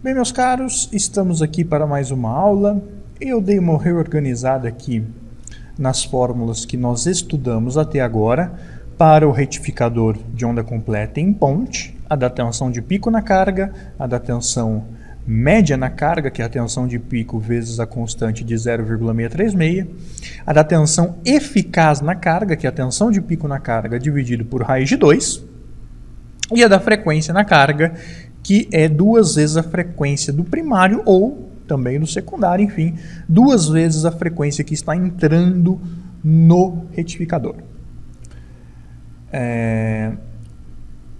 Bem, meus caros, estamos aqui para mais uma aula. Eu dei uma reorganizada aqui nas fórmulas que nós estudamos até agora para o retificador de onda completa em ponte, a da tensão de pico na carga, a da tensão média na carga, que é a tensão de pico vezes a constante de 0,636, a da tensão eficaz na carga, que é a tensão de pico na carga dividido por raiz de 2, e a da frequência na carga, que é 2 vezes a frequência do primário ou também do secundário, enfim, 2 vezes a frequência que está entrando no retificador.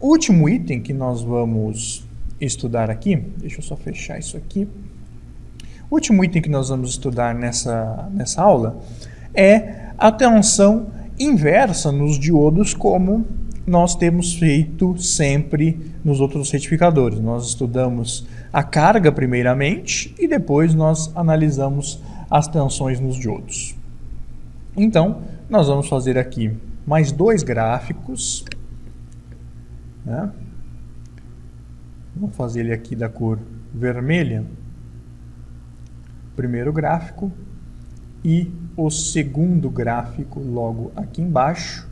O último item que nós vamos estudar aqui, deixa eu só fechar isso aqui. O último item que nós vamos estudar nessa aula é a tensão inversa nos diodos, como nós temos feito sempre nos outros retificadores. Nós estudamos a carga primeiramente e depois nós analisamos as tensões nos diodos. Então, nós vamos fazer aqui mais 2 gráficos, né? Vamos fazer ele aqui da cor vermelha, primeiro gráfico, e o segundo gráfico logo aqui embaixo,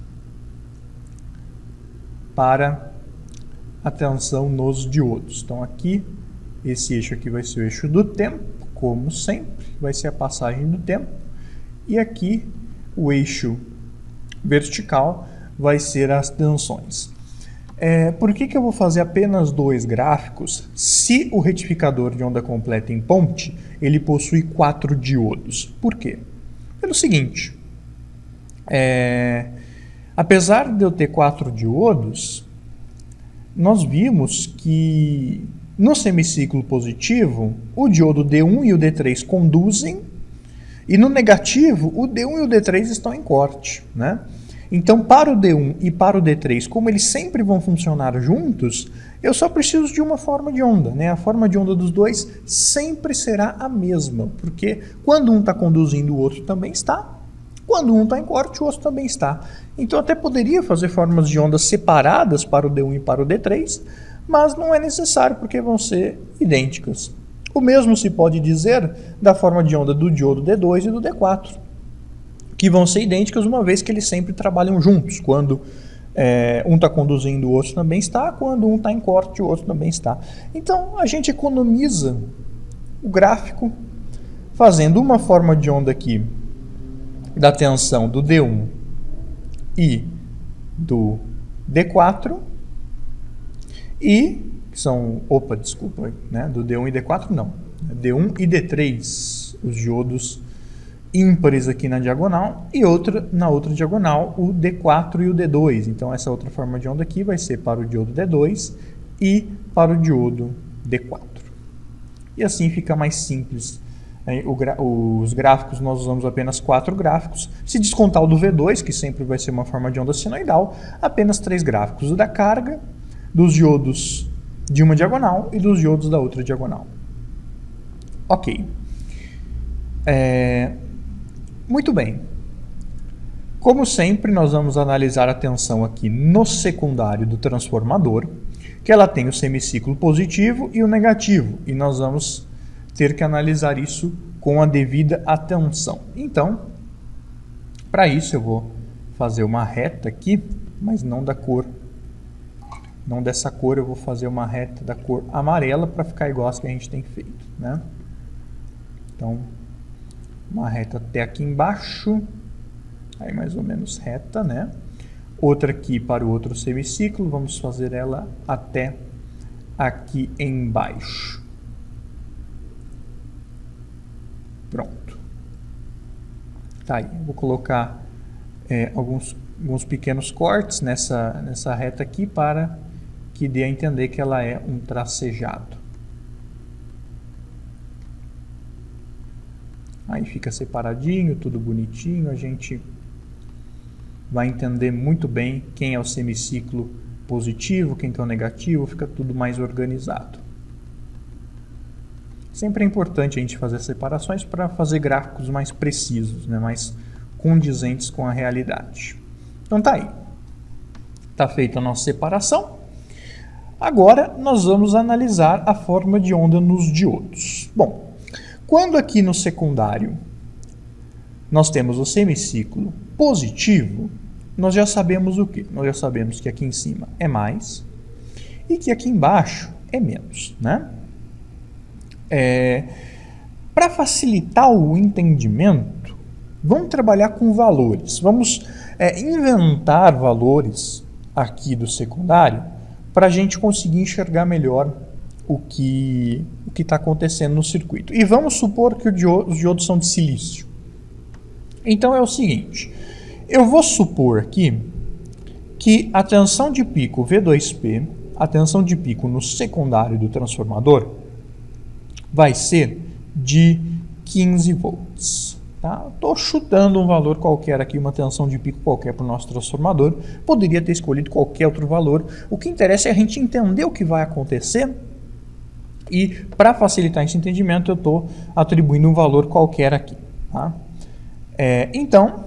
para a tensão nos diodos. Então aqui, esse eixo aqui vai ser o eixo do tempo, como sempre, vai ser a passagem do tempo, e aqui o eixo vertical vai ser as tensões. Por que eu vou fazer apenas 2 gráficos se o retificador de onda completa em ponte ele possui 4 diodos? Por quê? Pelo seguinte, apesar de eu ter 4 diodos, nós vimos que no semiciclo positivo o diodo D1 e o D3 conduzem, e no negativo o D1 e o D3 estão em corte, né? Então, para o D1 e para o D3, como eles sempre vão funcionar juntos, eu só preciso de uma forma de onda, né? A forma de onda dos dois sempre será a mesma, porque quando um está conduzindo, o outro também está. Quando um está em corte, o outro também está. Então, eu até poderia fazer formas de onda separadas para o D1 e para o D3, mas não é necessário, porque vão ser idênticas. O mesmo se pode dizer da forma de onda do diodo D2 e do D4, que vão ser idênticas uma vez que eles sempre trabalham juntos. Quando um está conduzindo, o outro também está. Quando um está em corte, o outro também está. Então, a gente economiza o gráfico fazendo uma forma de onda aqui da tensão do D1 e do D4 e são, né, do D1 e D4 não, D1 e D3, os diodos ímpares aqui na diagonal, e na outra diagonal o D4 e o D2. Então essa outra forma de onda aqui vai ser para o diodo D2 e para o diodo D4. E assim fica mais simples. Os gráficos, nós usamos apenas 4 gráficos. Se descontar o do V2, que sempre vai ser uma forma de onda sinoidal, apenas 3 gráficos. O da carga, dos diodos de uma diagonal e dos diodos da outra diagonal. Ok. Muito bem. Como sempre, nós vamos analisar a tensão aqui no secundário do transformador, que ela tem o semiciclo positivo e o negativo, e nós vamos ter que analisar isso com a devida atenção. Então, para isso eu vou fazer uma reta aqui, mas não da cor, não dessa cor, eu vou fazer uma reta da cor amarela para ficar igual às que a gente tem feito, né? Então, uma reta até aqui embaixo, aí mais ou menos reta, né? Outra aqui para o outro semiciclo, vamos fazer ela até aqui embaixo. Pronto. Tá aí, vou colocar alguns pequenos cortes nessa reta aqui para que dê a entender que ela é um tracejado. Aí fica separadinho, tudo bonitinho, a gente vai entender muito bem quem é o semiciclo positivo, quem que é o negativo, fica tudo mais organizado. Sempre é importante a gente fazer separações para fazer gráficos mais precisos, né, mais condizentes com a realidade. Então tá aí. Está feita a nossa separação. Agora, nós vamos analisar a forma de onda nos diodos. Bom, quando aqui no secundário nós temos o semiciclo positivo, nós já sabemos o quê? Nós já sabemos que aqui em cima é mais e que aqui embaixo é menos, né? Para facilitar o entendimento, vamos trabalhar com valores. Vamos inventar valores aqui do secundário para a gente conseguir enxergar melhor o que está acontecendo no circuito. E vamos supor que os diodos são de silício. Então é o seguinte, eu vou supor aqui que a tensão de pico V2P, a tensão de pico no secundário do transformador, vai ser de 15 volts. Estou chutando um valor qualquer aqui, uma tensão de pico qualquer para o nosso transformador. Poderia ter escolhido qualquer outro valor. O que interessa é a gente entender o que vai acontecer. E para facilitar esse entendimento, eu estou atribuindo um valor qualquer aqui. Tá? Então,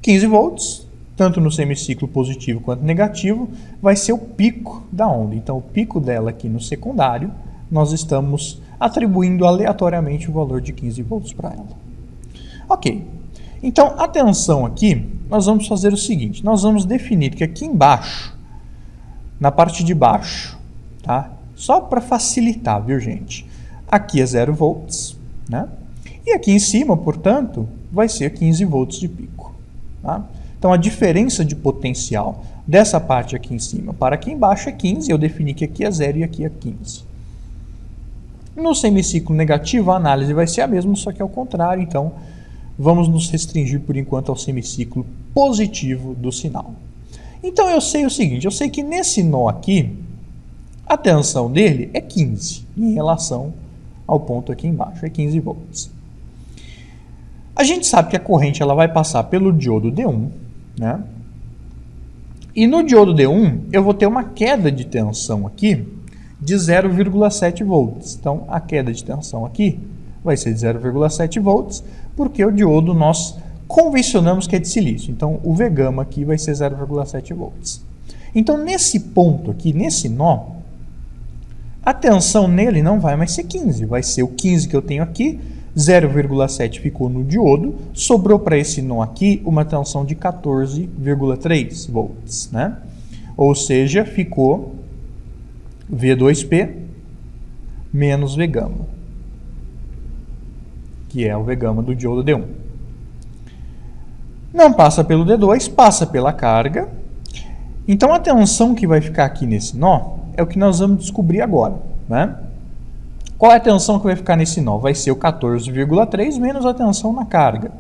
15 volts, tanto no semiciclo positivo quanto negativo, vai ser o pico da onda. Então, o pico dela aqui no secundário, nós estamos atribuindo aleatoriamente o valor de 15 volts para ela. Ok, então a tensão aqui, nós vamos fazer o seguinte, nós vamos definir que aqui embaixo, na parte de baixo, tá? Só para facilitar, viu gente? Aqui é 0 volts, né? E aqui em cima, portanto, vai ser 15 volts de pico. Tá? Então a diferença de potencial dessa parte aqui em cima para aqui embaixo é 15, eu defini que aqui é 0 e aqui é 15. No semiciclo negativo, a análise vai ser a mesma, só que ao contrário, então vamos nos restringir por enquanto ao semiciclo positivo do sinal. Então eu sei o seguinte, eu sei que nesse nó aqui, a tensão dele é 15 em relação ao ponto aqui embaixo, é 15 volts. A gente sabe que a corrente ela vai passar pelo diodo D1, né? E no diodo D1 eu vou ter uma queda de tensão aqui de 0,7 volts. Então a queda de tensão aqui vai ser de 0,7 volts, porque o diodo nós convencionamos que é de silício. Então, o V-gama aqui vai ser 0,7 volts. Então, nesse ponto aqui, nesse nó, a tensão nele não vai mais ser 15. Vai ser o 15 que eu tenho aqui, 0,7 ficou no diodo, sobrou para esse nó aqui uma tensão de 14,3 volts, né? Ou seja, ficou V2P menos V-gama, que é o V-gama do diodo D1. Não passa pelo D2, passa pela carga. Então a tensão que vai ficar aqui nesse nó é o que nós vamos descobrir agora, né? Qual é a tensão que vai ficar nesse nó? Vai ser o 14,3 menos a tensão na carga.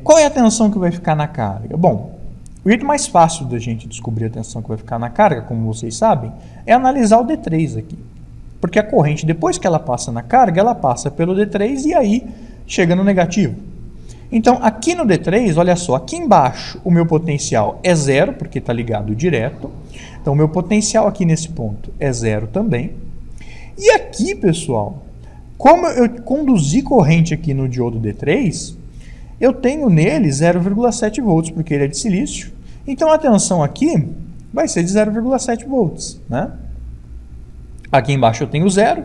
Qual é a tensão que vai ficar na carga? Bom, o jeito mais fácil da gente descobrir a tensão que vai ficar na carga, como vocês sabem, é analisar o D3 aqui. Porque a corrente, depois que ela passa na carga, ela passa pelo D3 e aí chega no negativo. Então, aqui no D3, olha só, aqui embaixo o meu potencial é 0, porque está ligado direto. Então, o meu potencial aqui nesse ponto é 0 também. E aqui, pessoal, como eu conduzi corrente aqui no diodo D3, eu tenho nele 0,7 volts, porque ele é de silício. Então, a tensão aqui vai ser de 0,7 volts, né? Aqui embaixo eu tenho 0,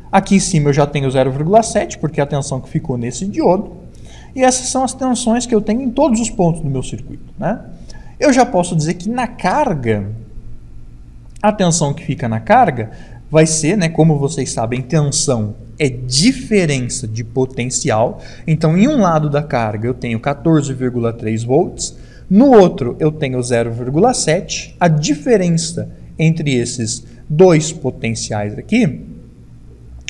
aqui em cima eu já tenho 0,7, porque é a tensão que ficou nesse diodo. E essas são as tensões que eu tenho em todos os pontos do meu circuito, né? Eu já posso dizer que na carga, a tensão que fica na carga vai ser, né, como vocês sabem, tensão é diferença de potencial. Então, em um lado da carga eu tenho 14,3 volts, no outro eu tenho 0,7. A diferença entre esses dois potenciais aqui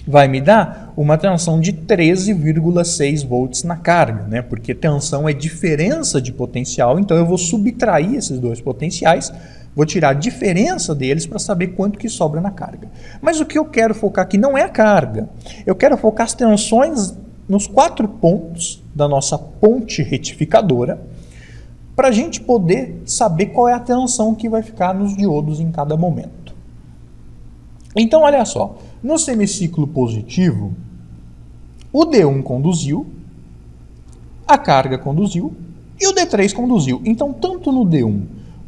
vai me dar uma tensão de 13,6 volts na carga, né? Porque tensão é diferença de potencial, então eu vou subtrair esses dois potenciais, vou tirar a diferença deles para saber quanto que sobra na carga. Mas o que eu quero focar aqui não é a carga, eu quero focar as tensões nos 4 pontos da nossa ponte retificadora, para a gente poder saber qual é a tensão que vai ficar nos diodos em cada momento. Então, olha só, no semiciclo positivo, o D1 conduziu, a carga conduziu e o D3 conduziu. Então, tanto no D1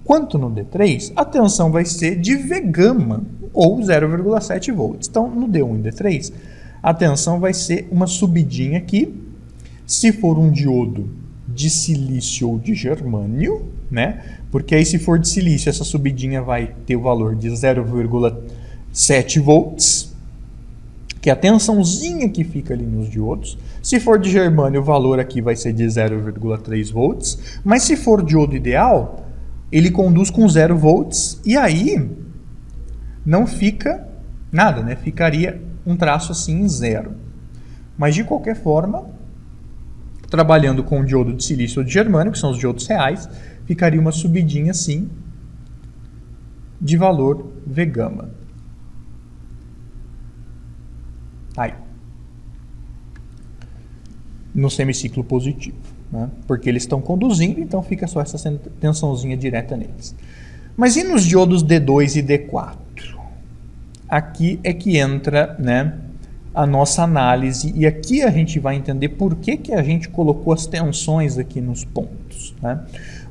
quanto no D3, a tensão vai ser de V-gama, ou 0,7 volts. Então, no D1 e D3, a tensão vai ser uma subidinha aqui. Se for um diodo de silício ou de germânio, né? Porque aí se for de silício, essa subidinha vai ter o valor de 0,7 volts, que é a tensãozinha que fica ali nos diodos. Se for de germânio, o valor aqui vai ser de 0,3 volts. Mas se for diodo ideal, ele conduz com 0 volts e aí não fica nada, né? Ficaria um traço assim em 0. Mas de qualquer forma, trabalhando com diodo de silício ou de germânio, que são os diodos reais, ficaria uma subidinha assim de valor V-gama. Aí. No semiciclo positivo, né? Porque eles estão conduzindo, então fica só essa tensãozinha direta neles. Mas e nos diodos D2 e D4? Aqui é que entra, né, a nossa análise, e aqui a gente vai entender por que a gente colocou as tensões aqui nos pontos, né?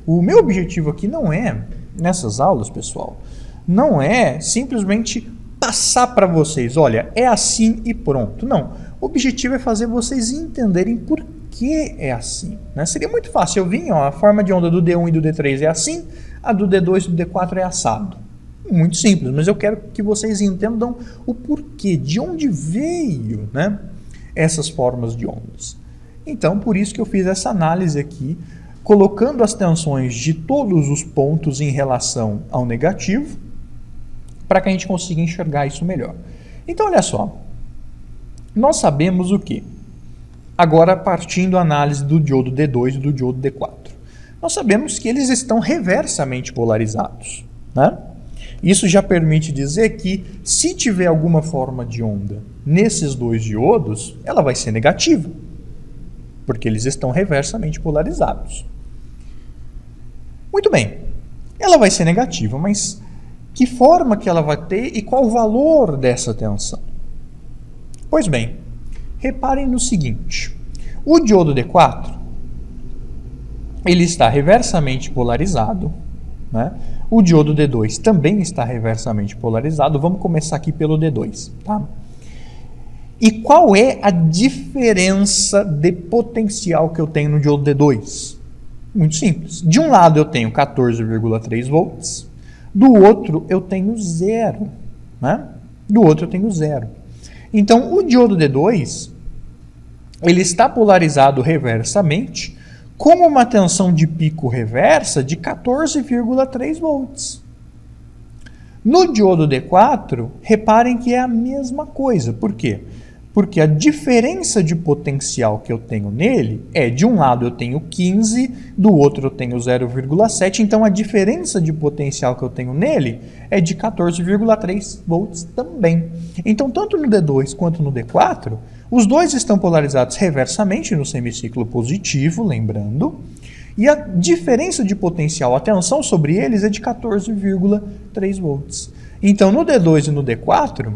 O meu objetivo aqui não é, nessas aulas, pessoal, não é simplesmente passar para vocês, olha, é assim e pronto. Não, o objetivo é fazer vocês entenderem por que é assim, né? Seria muito fácil eu vir, ó, a forma de onda do D1 e do D3 é assim, a do D2 e do D4 é assado. Muito simples, mas eu quero que vocês entendam o porquê, de onde veio, né, essas formas de ondas. Então, por isso que eu fiz essa análise aqui, colocando as tensões de todos os pontos em relação ao negativo, para que a gente consiga enxergar isso melhor. Então, olha só, nós sabemos o quê? Agora, partindo da análise do diodo D2 e do diodo D4. Nós sabemos que eles estão reversamente polarizados, né? Isso já permite dizer que, se tiver alguma forma de onda nesses dois diodos, ela vai ser negativa, porque eles estão reversamente polarizados. Muito bem, ela vai ser negativa, mas que forma que ela vai ter e qual o valor dessa tensão? Pois bem, reparem no seguinte, o diodo D4, ele está reversamente polarizado, né? O diodo D2 também está reversamente polarizado. Vamos começar aqui pelo D2, tá? E qual é a diferença de potencial que eu tenho no diodo D2? Muito simples. De um lado eu tenho 14,3 volts, do outro eu tenho 0, né? Do outro eu tenho 0. Então, o diodo D2, ele está polarizado reversamente, com uma tensão de pico reversa de 14,3 volts. No diodo D4, reparem que é a mesma coisa. Por quê? Porque a diferença de potencial que eu tenho nele é, de um lado eu tenho 15, do outro eu tenho 0,7, então a diferença de potencial que eu tenho nele é de 14,3 volts também. Então, tanto no D2 quanto no D4, os dois estão polarizados reversamente no semiciclo positivo, lembrando, e a diferença de potencial, a tensão sobre eles é de 14,3 volts. Então, no D2 e no D4,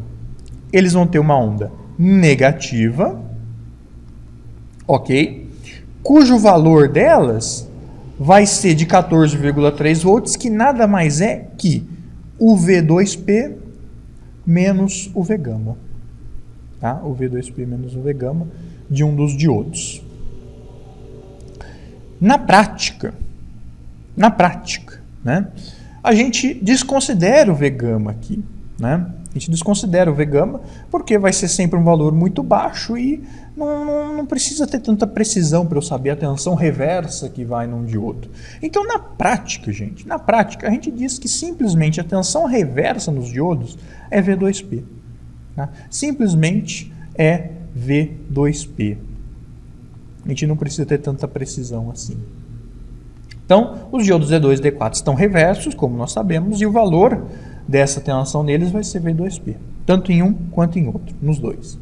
eles vão ter uma onda negativa, ok? Cujo valor delas vai ser de 14,3 volts, que nada mais é que o V2P menos o V-gama. Tá? O V2P menos o V-gama de um dos diodos. Na prática, né, a gente desconsidera o V-gama aqui, né? A gente desconsidera o V-gama porque vai ser sempre um valor muito baixo e não precisa ter tanta precisão para eu saber a tensão reversa que vai num diodo. Então, na prática, gente, a gente diz que simplesmente a tensão reversa nos diodos é V2P. Tá? Simplesmente é V2P. A gente não precisa ter tanta precisão assim. Então, os diodos D2 e D4 estão reversos, como nós sabemos, e o valor dessa tensão neles vai ser V2P, tanto em um quanto em outro, nos dois.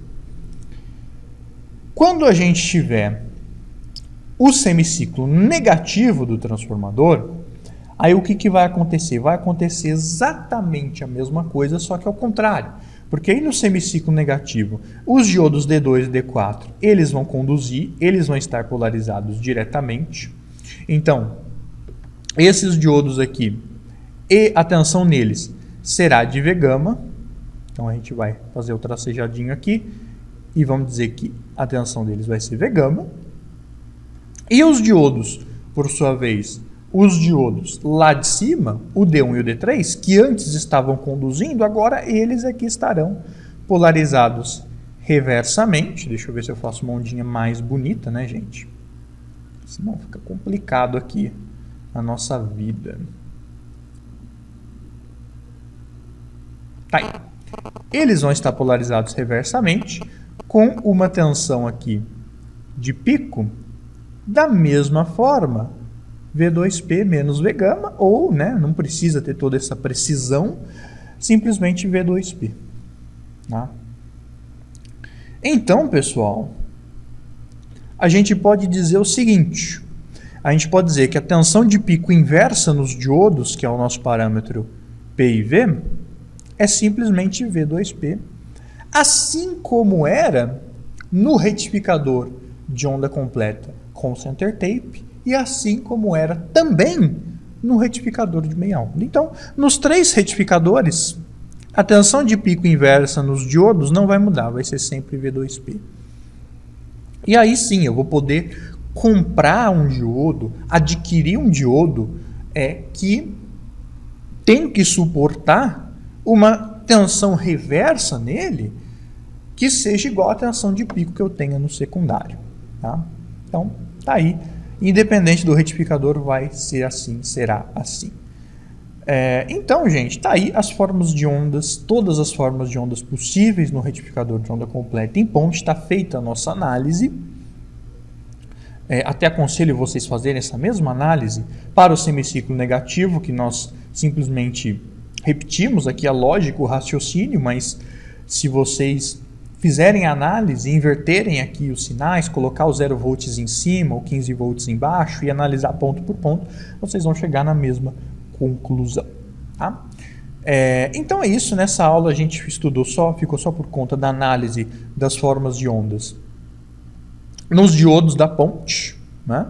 Quando a gente tiver o semiciclo negativo do transformador, aí o que vai acontecer? Vai acontecer exatamente a mesma coisa, só que ao contrário. Porque aí no semiciclo negativo, os diodos D2 e D4, eles vão conduzir, eles vão estar polarizados diretamente. Então, esses diodos aqui e a tensão neles será de V gama. Então a gente vai fazer o tracejadinho aqui e vamos dizer que a tensão deles vai ser V gama. E os diodos, por sua vez, os diodos lá de cima, o D1 e o D3, que antes estavam conduzindo, agora eles aqui estarão polarizados reversamente. Deixa eu ver se eu faço uma ondinha mais bonita, né, gente? Senão fica complicado aqui a nossa vida. Tá aí. Eles vão estar polarizados reversamente com uma tensão aqui de pico da mesma forma, V2P menos V gama, ou, né, não precisa ter toda essa precisão, simplesmente V2P. Tá? Então, pessoal, a gente pode dizer o seguinte, a gente pode dizer que a tensão de pico inversa nos diodos, que é o nosso parâmetro P e V, é simplesmente V2P, assim como era no retificador de onda completa com center tape e assim como era também no retificador de meia onda. Então, nos três retificadores, a tensão de pico inversa nos diodos não vai mudar, vai ser sempre V2P. E aí sim, eu vou poder comprar um diodo, adquirir um diodo que tem que suportar uma tensão reversa nele que seja igual à tensão de pico que eu tenha no secundário. Tá? Então, tá aí. Independente do retificador, vai ser assim, será assim. Então, gente, tá aí as formas de ondas, todas as formas de ondas possíveis no retificador de onda completa em ponte. Está feita a nossa análise. Até aconselho vocês fazerem essa mesma análise para o semiciclo negativo, que nós simplesmente repetimos aqui a lógica, o raciocínio, mas se vocês fizerem a análise, inverterem aqui os sinais, colocar os 0 volts em cima, ou 15 volts embaixo e analisar ponto por ponto, vocês vão chegar na mesma conclusão. Tá? Então é isso, nessa aula a gente ficou só por conta da análise das formas de ondas nos diodos da ponte, né?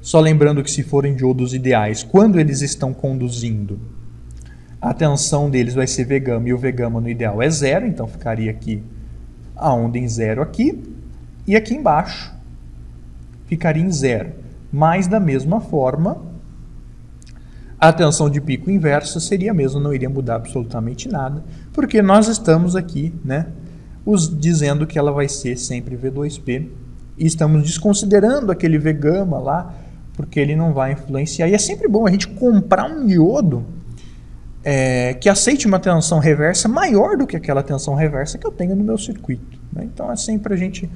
Só lembrando que se forem diodos ideais, quando eles estão conduzindo, a tensão deles vai ser V gama e o V gama no ideal é 0, então ficaria aqui a onda em 0 aqui, e aqui embaixo ficaria em 0. Mas da mesma forma, a tensão de pico inversa seria a mesma, não iria mudar absolutamente nada, porque nós estamos aqui, né, dizendo que ela vai ser sempre V2P, e estamos desconsiderando aquele V gama lá, porque ele não vai influenciar. E é sempre bom a gente comprar um diodo que aceite uma tensão reversa maior do que aquela tensão reversa que eu tenho no meu circuito. Né? Então é sempre a gente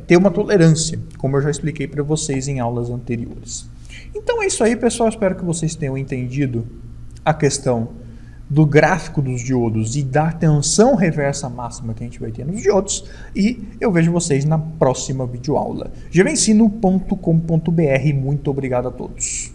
ter uma tolerância, como eu já expliquei para vocês em aulas anteriores. Então é isso aí, pessoal. Espero que vocês tenham entendido a questão do gráfico dos diodos e da tensão reversa máxima que a gente vai ter nos diodos. E eu vejo vocês na próxima videoaula. gevencino.com.br. Muito obrigado a todos.